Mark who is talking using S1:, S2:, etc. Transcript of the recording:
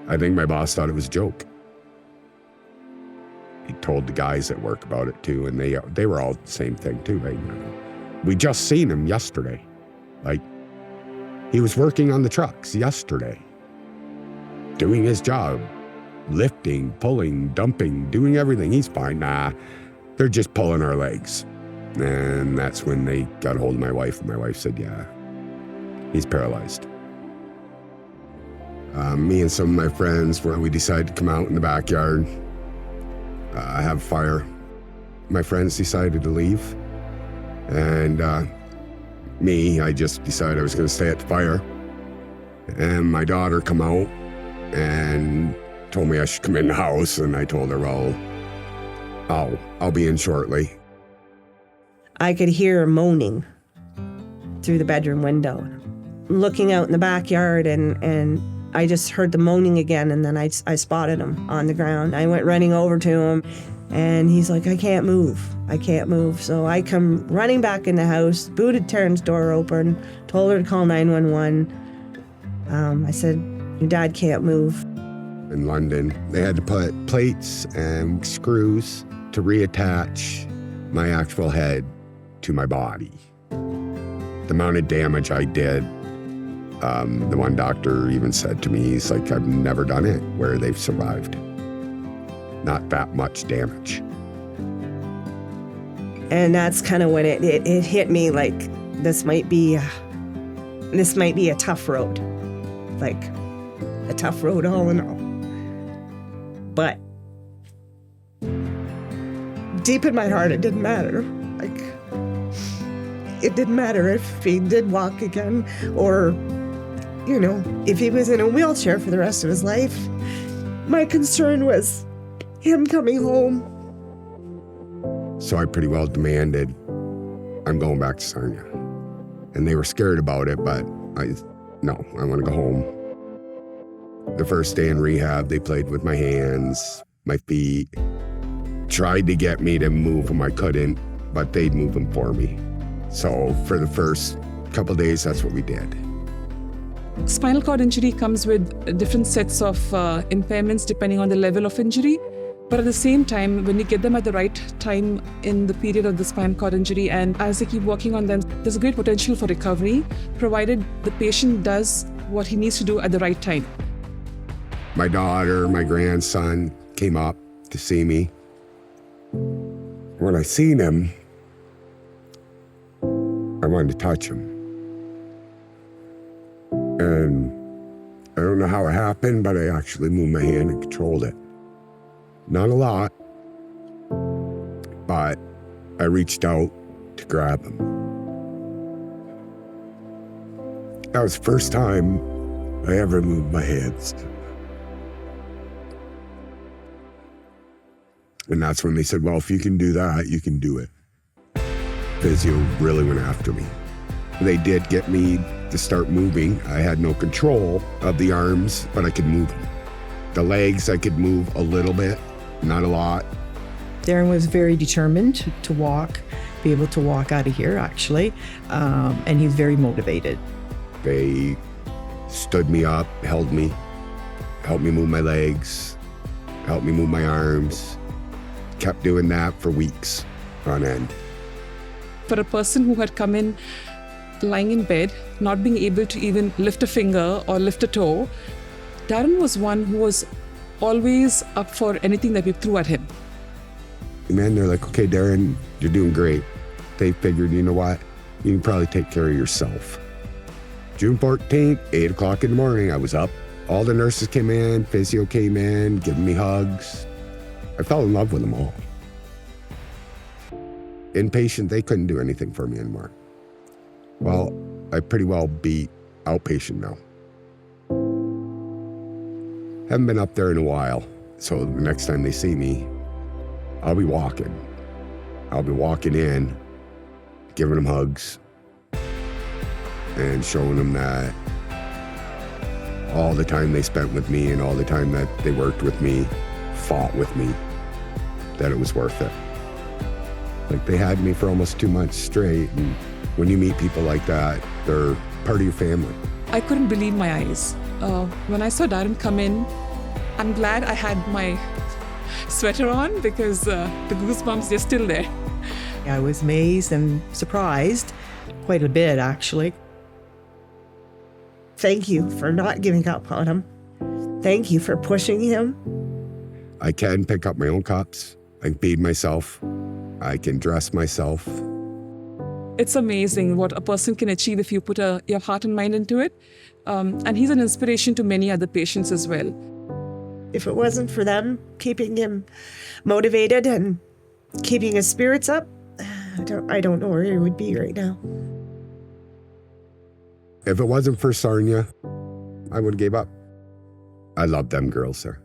S1: I think my boss thought it was a joke. He told the guys at work about it too, and they were all the same thing too. Right? We just seen him yesterday. Like, he was working on the trucks yesterday, doing his job, lifting, pulling, dumping, doing everything. He's fine. Nah, they're just pulling our legs. And that's when they got a hold of my wife, and my wife said, yeah, he's paralyzed. Me and some of my friends, we decided to come out in the backyard, have a fire. My friends decided to leave. And I just decided I was going to stay at the fire. And my daughter come out and told me I should come in the house. And I told her, well, I'll be in shortly.
S2: I could hear her moaning through the bedroom window, looking out in the backyard, and I just heard the moaning again, and then I spotted him on the ground. I went running over to him, and he's like, I can't move. So I come running back in the house, booted Darin's door open, told her to call 911. I said, your dad can't move.
S1: In London, they had to put plates and screws to reattach my actual head to my body. The amount of damage I did, the one doctor even said to me, he's like, I've never done it where they've survived. Not that much damage.
S2: And that's kind of when it hit me, like, this might be a tough road. Like, a tough road all in all. But deep in my heart, it didn't matter. Like, it didn't matter if he did walk again, or, if he was in a wheelchair for the rest of his life. My concern was him coming home.
S1: So I pretty well demanded, I'm going back to Sarnia. And they were scared about it, but I want to go home. The first day in rehab, they played with my hands, my feet, tried to get me to move them. I couldn't, but they'd move them for me. So for the first couple of days, that's what we did.
S3: Spinal cord injury comes with different sets of impairments depending on the level of injury. But at the same time, when you get them at the right time in the period of the spinal cord injury, and as they keep working on them, there's a great potential for recovery, provided the patient does what he needs to do at the right time.
S1: My daughter, my grandson came up to see me. When I seen him, I wanted to touch him. And I don't know how it happened, but I actually moved my hand and controlled it. Not a lot, but I reached out to grab him. That was the first time I ever moved my hands. And that's when they said, well, if you can do that, you can do it. Physio really went after me. They did get me to start moving. I had no control of the arms, but I could move them. The legs, I could move a little bit, not a lot.
S4: Darin was very determined to walk, be able to walk out of here, actually, and he's very motivated.
S1: They stood me up, held me move my legs, helped me move my arms, kept doing that for weeks on end.
S3: For a person who had come in lying in bed, not being able to even lift a finger or lift a toe, Darin was one who was always up for anything that we threw at him.
S1: Man, they're like, okay, Darin, you're doing great. They figured, you know what? You can probably take care of yourself. June 14th, 8 o'clock in the morning, I was up. All the nurses came in, physio came in, giving me hugs. I fell in love with them all. Inpatient, they couldn't do anything for me anymore. Well, I pretty well beat outpatient now. Haven't been up there in a while, so the next time they see me, I'll be walking. I'll be walking in, giving them hugs, and showing them that all the time they spent with me and all the time that they worked with me, fought with me, that it was worth it. Like, they had me for almost 2 months straight, and when you meet people like that, they're part of your family.
S3: I couldn't believe my eyes. When I saw Darin come in, I'm glad I had my sweater on because the goosebumps, they're still there.
S4: I was amazed and surprised quite a bit, actually.
S2: Thank you for not giving up on him. Thank you for pushing him.
S1: I can pick up my own cups. I can feed myself. I can dress myself.
S3: It's amazing what a person can achieve if you put your heart and mind into it. And he's an inspiration to many other patients as well.
S2: If it wasn't for them keeping him motivated and keeping his spirits up, I don't know where he would be right now.
S1: If it wasn't for Sarnia, I would have gave up. I love them girls there.